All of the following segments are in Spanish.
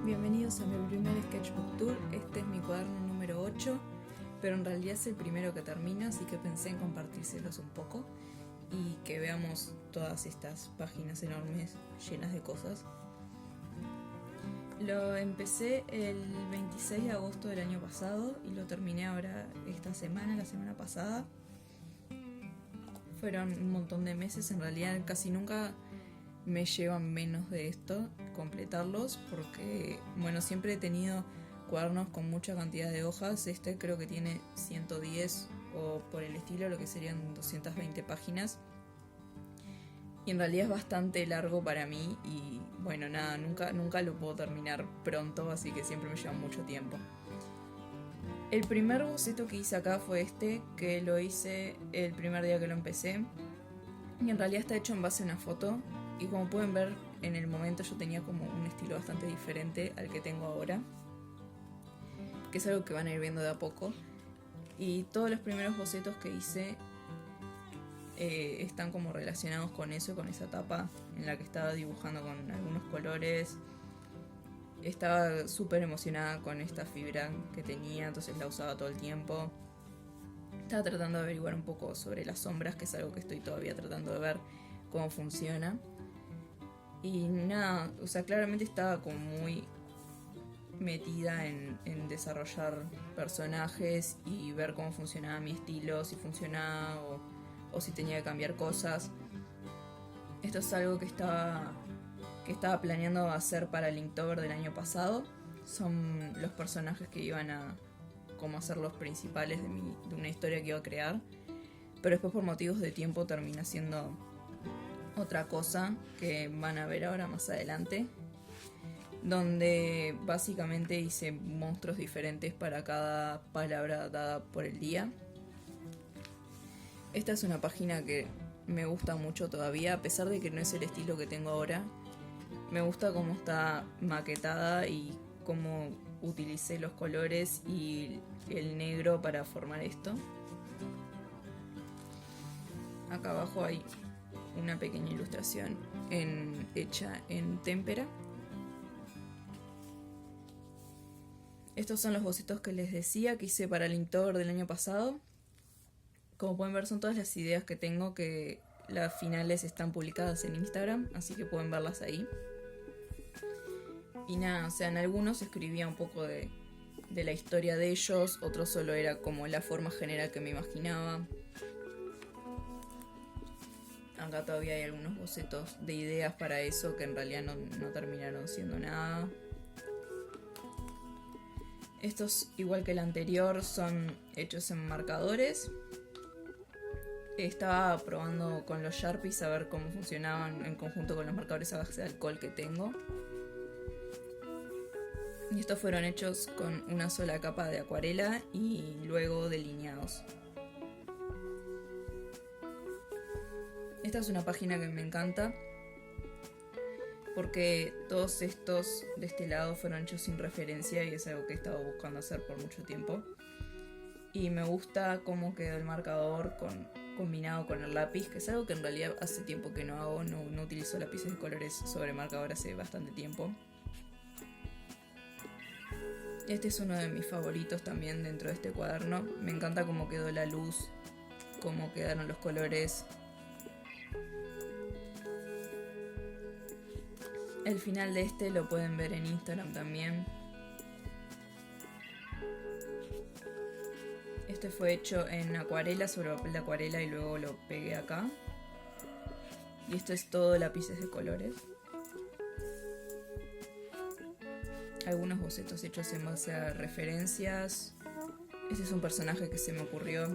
Bienvenidos a mi primer Sketchbook Tour. Este es mi cuaderno número 8, pero en realidad es el primero que termino, así que pensé en compartírselos un poco y que veamos todas estas páginas enormes llenas de cosas. Lo empecé el 26 de agosto del año pasado y lo terminé ahora esta semana, la semana pasada. Fueron un montón de meses, en realidad casi nunca me llevan menos de esto completarlos, porque bueno, siempre he tenido cuadernos con mucha cantidad de hojas. Este creo que tiene 110 o por el estilo, lo que serían 220 páginas, y en realidad es bastante largo para mí y bueno, nada, nunca lo puedo terminar pronto, así que siempre me lleva mucho tiempo. El primer boceto que hice acá fue este, que lo hice el primer día que lo empecé, y en realidad está hecho en base a una foto. Y como pueden ver, en el momento yo tenía como un estilo bastante diferente al que tengo ahora, que es algo que van a ir viendo de a poco. Y todos los primeros bocetos que hice están como relacionados con eso, con esa etapa en la que estaba dibujando con algunos colores. Estaba súper emocionada con esta fibra que tenía, entonces la usaba todo el tiempo. Estaba tratando de averiguar un poco sobre las sombras, que es algo que estoy todavía tratando de ver cómo funciona. Y nada, o sea, claramente estaba como muy metida en desarrollar personajes y ver cómo funcionaba mi estilo, si funcionaba o si tenía que cambiar cosas. Esto es algo que estaba planeando hacer para el Inktober del año pasado. Son los personajes que iban a como ser los principales de una historia que iba a crear. Pero después, por motivos de tiempo, termina siendo otra cosa que van a ver ahora más adelante, donde básicamente hice monstruos diferentes para cada palabra dada por el día. Esta es una página que me gusta mucho todavía, a pesar de que no es el estilo que tengo ahora. Me gusta cómo está maquetada y cómo utilicé los colores y el negro para formar esto. Acá abajo hay una pequeña ilustración hecha en témpera. Estos son los bocetos que les decía que hice para el Inktober del año pasado. Como pueden ver, son todas las ideas que tengo, que las finales están publicadas en Instagram, así que pueden verlas ahí. Y nada, o sea, en algunos escribía un poco de la historia de ellos, otros solo era como la forma general que me imaginaba. Acá todavía hay algunos bocetos de ideas para eso que en realidad no terminaron siendo nada. Estos, igual que el anterior, son hechos en marcadores. Estaba probando con los Sharpies a ver cómo funcionaban en conjunto con los marcadores a base de alcohol que tengo. Y estos fueron hechos con una sola capa de acuarela y luego delineados. Esta es una página que me encanta porque todos estos de este lado fueron hechos sin referencia y es algo que he estado buscando hacer por mucho tiempo. Y me gusta cómo quedó el marcador combinado con el lápiz, que es algo que en realidad hace tiempo que no hago. No utilizo lápices de colores sobre marcador hace bastante tiempo. Este es uno de mis favoritos también dentro de este cuaderno. Me encanta cómo quedó la luz, cómo quedaron los colores. El final de este lo pueden ver en Instagram también. Este fue hecho en acuarela, sobre papel de acuarela, y luego lo pegué acá. Y esto es todo lápices de colores. Algunos bocetos hechos en base a referencias. Este es un personaje que se me ocurrió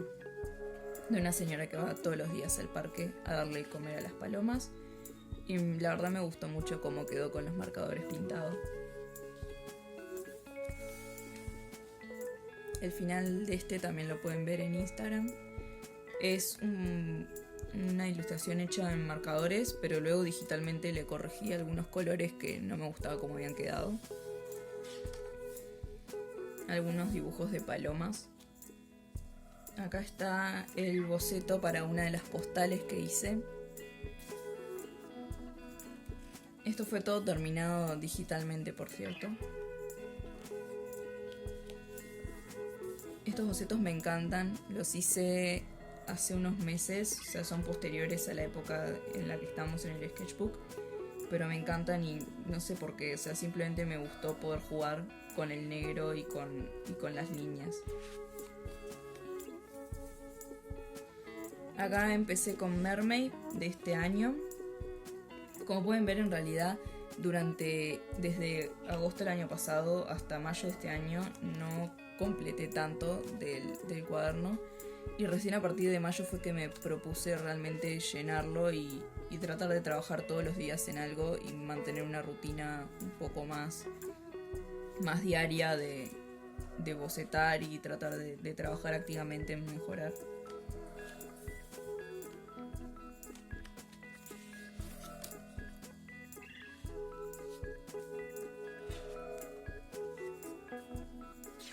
de una señora que va todos los días al parque a darle de comer a las palomas. Y la verdad me gustó mucho cómo quedó con los marcadores pintados. El final de este también lo pueden ver en Instagram. Es una ilustración hecha en marcadores, pero luego digitalmente le corregí algunos colores que no me gustaba cómo habían quedado. Algunos dibujos de palomas. Acá está el boceto para una de las postales que hice. Esto fue todo terminado digitalmente, por cierto. Estos bocetos me encantan, los hice hace unos meses, o sea, son posteriores a la época en la que estamos en el sketchbook, pero me encantan y no sé por qué, o sea, simplemente me gustó poder jugar con el negro y con las líneas. Acá empecé con Mermaid de este año. Como pueden ver, en realidad desde agosto del año pasado hasta mayo de este año no completé tanto del cuaderno, y recién a partir de mayo fue que me propuse realmente llenarlo y tratar de trabajar todos los días en algo y mantener una rutina un poco más diaria de bocetar y tratar de trabajar activamente en mejorar.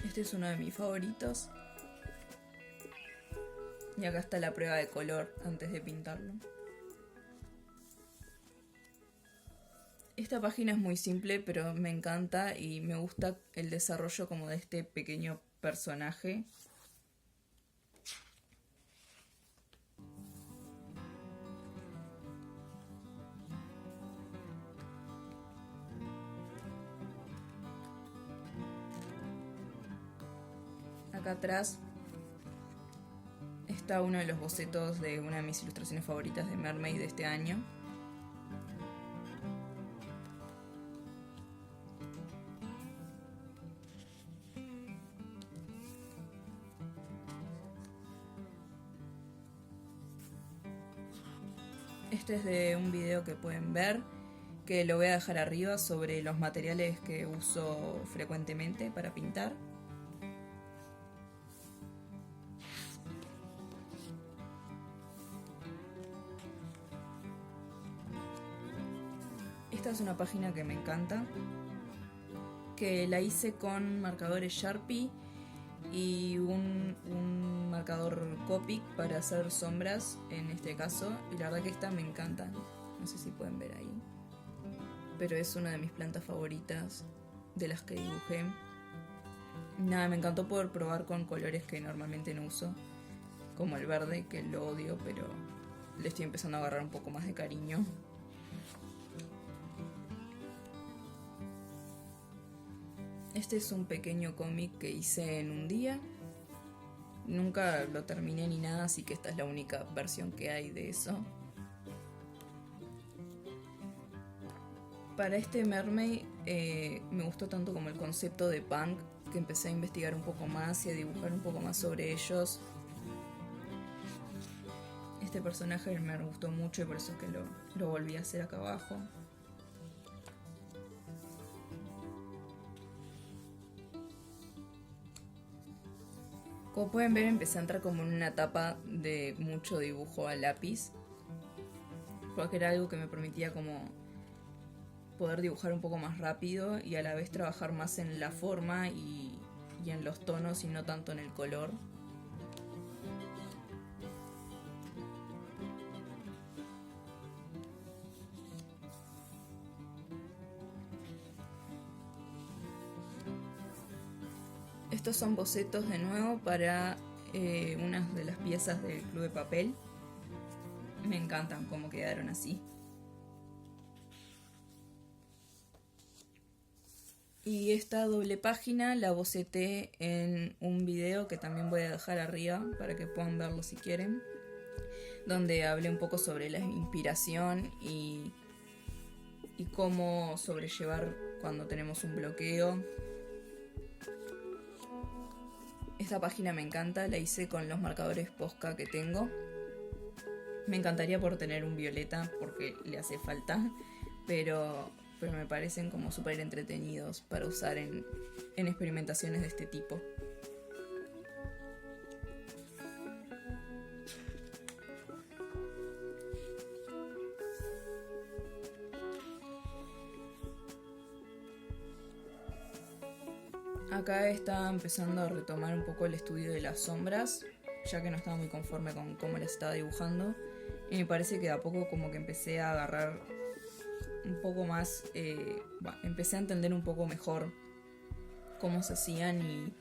Este es uno de mis favoritos. Y acá está la prueba de color antes de pintarlo. Esta página es muy simple, pero me encanta y me gusta el desarrollo como de este pequeño personaje. Acá atrás está uno de los bocetos de una de mis ilustraciones favoritas de Mermaid de este año. Este es de un video que pueden ver, que lo voy a dejar arriba, sobre los materiales que uso frecuentemente para pintar. Esta es una página que me encanta, que la hice con marcadores Sharpie y un marcador Copic para hacer sombras en este caso, y la verdad que esta me encanta, no sé si pueden ver ahí, pero es una de mis plantas favoritas de las que dibujé. Nada, me encantó poder probar con colores que normalmente no uso, como el verde, que lo odio, pero le estoy empezando a agarrar un poco más de cariño. Este es un pequeño cómic que hice en un día. Nunca lo terminé ni nada, así que esta es la única versión que hay de eso. Para este Mermaid me gustó tanto como el concepto de punk, que empecé a investigar un poco más y a dibujar un poco más sobre ellos. Este personaje me gustó mucho y por eso es que lo volví a hacer acá abajo. Como pueden ver, empecé a entrar como en una etapa de mucho dibujo a lápiz, porque era algo que me permitía como poder dibujar un poco más rápido y a la vez trabajar más en la forma y en los tonos y no tanto en el color. Estos son bocetos de nuevo para unas de las piezas del Club de Papel. Me encantan cómo quedaron así. Y esta doble página la boceté en un video que también voy a dejar arriba para que puedan verlo si quieren, donde hablé un poco sobre la inspiración y cómo sobrellevar cuando tenemos un bloqueo. Esta página me encanta, la hice con los marcadores Posca que tengo. Me encantaría por tener un violeta porque le hace falta, pero me parecen como súper entretenidos para usar en experimentaciones de este tipo. Acá estaba empezando a retomar un poco el estudio de las sombras, ya que no estaba muy conforme con cómo las estaba dibujando, y me parece que de a poco como que empecé a agarrar un poco más, empecé a entender un poco mejor cómo se hacían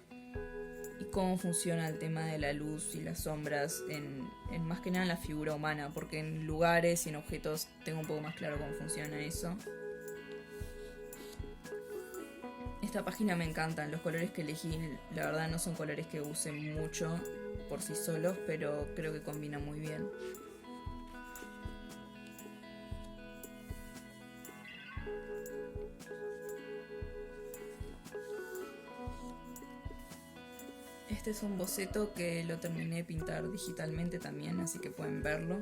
y cómo funciona el tema de la luz y las sombras en más que nada en la figura humana, porque en lugares y en objetos tengo un poco más claro cómo funciona eso. Esta página me encantan, los colores que elegí la verdad no son colores que use mucho por sí solos, pero creo que combinan muy bien. Este es un boceto que lo terminé de pintar digitalmente también, así que pueden verlo.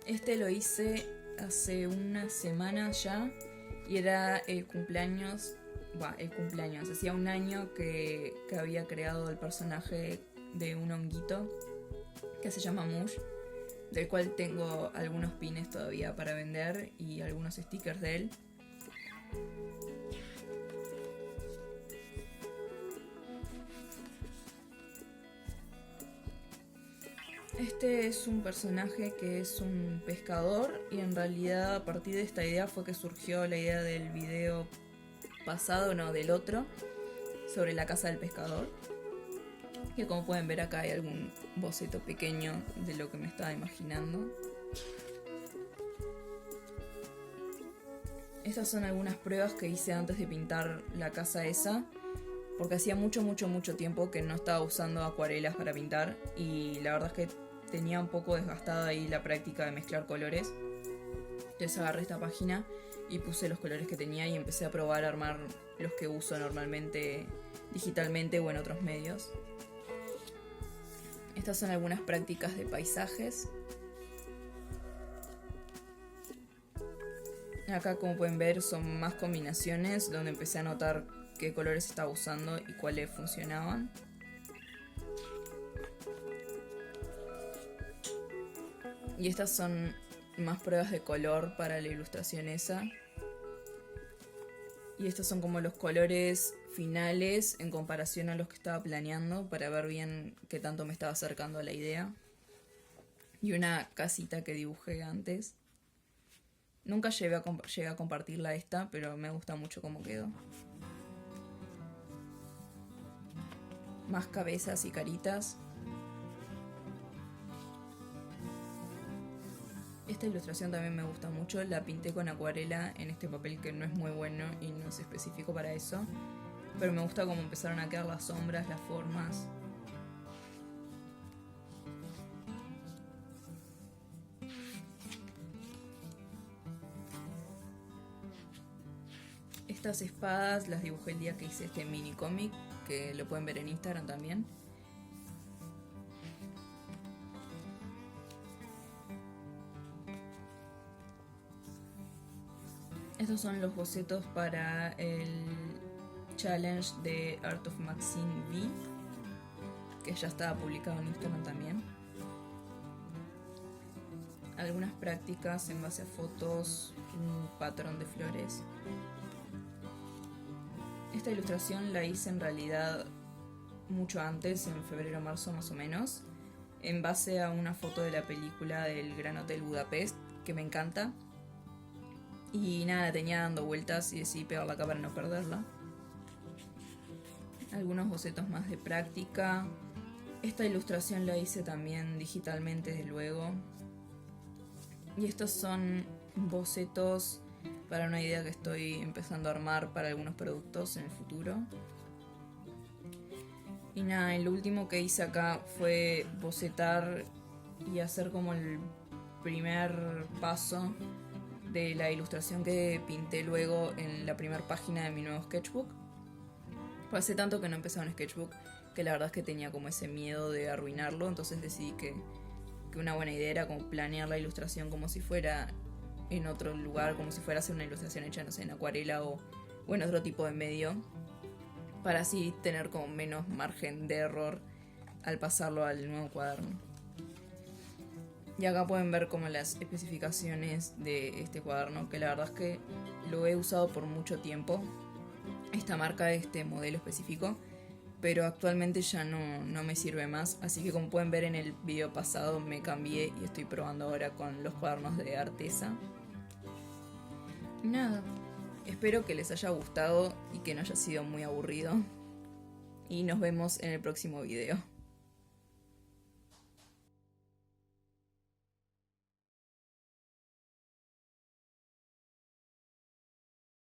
Este lo hice hace una semana ya y era el cumpleaños. Hacía un año que había creado el personaje de un honguito que se llama Mush, del cual tengo algunos pines todavía para vender y algunos stickers de él. Este es un personaje que es un pescador y en realidad a partir de esta idea fue que surgió la idea del video pasado, no, del otro, sobre la casa del pescador, que como pueden ver acá hay algún boceto pequeño de lo que me estaba imaginando. Estas son algunas pruebas que hice antes de pintar la casa esa, porque hacía mucho tiempo que no estaba usando acuarelas para pintar y la verdad es que tenía un poco desgastada ahí la práctica de mezclar colores. Entonces agarré esta página y puse los colores que tenía y empecé a probar a armar los que uso normalmente digitalmente o en otros medios. Estas son algunas prácticas de paisajes. Acá, como pueden ver, son más combinaciones donde empecé a notar qué colores estaba usando y cuáles funcionaban. Y estas son más pruebas de color para la ilustración esa. Y estos son como los colores finales en comparación a los que estaba planeando para ver bien qué tanto me estaba acercando a la idea. Y una casita que dibujé antes. Nunca llegué a compartirla esta, pero me gusta mucho cómo quedó. Más cabezas y caritas. Esta ilustración también me gusta mucho, la pinté con acuarela en este papel que no es muy bueno y no es específico para eso, pero me gusta cómo empezaron a quedar las sombras, las formas. Estas espadas las dibujé el día que hice este mini cómic, que lo pueden ver en Instagram también. Estos son los bocetos para el challenge de Art of Maxine V, que ya estaba publicado en Instagram también. Algunas prácticas en base a fotos, un patrón de flores. Esta ilustración la hice en realidad mucho antes, en febrero o marzo más o menos, en base a una foto de la película del Gran Hotel Budapest, que me encanta. Y nada, la tenía dando vueltas y decidí pegarla acá para no perderla. Algunos bocetos más de práctica. Esta ilustración la hice también digitalmente, desde luego. Y estos son bocetos para una idea que estoy empezando a armar para algunos productos en el futuro. Y nada, lo último que hice acá fue bocetar y hacer como el primer paso de la ilustración que pinté luego en la primera página de mi nuevo sketchbook. Pues hace tanto que no empezaba un sketchbook que la verdad es que tenía como ese miedo de arruinarlo, entonces decidí que una buena idea era como planear la ilustración como si fuera en otro lugar, como si fuera a hacer una ilustración hecha, no sé, en acuarela o en otro tipo de medio, para así tener como menos margen de error al pasarlo al nuevo cuaderno. Y acá pueden ver como las especificaciones de este cuaderno, que la verdad es que lo he usado por mucho tiempo. esta marca, este modelo específico, pero actualmente ya no me sirve más, así que como pueden ver en el video pasado me cambié y estoy probando ahora con los cuadernos de Arteza. Nada, espero que les haya gustado y que no haya sido muy aburrido, y nos vemos en el próximo video.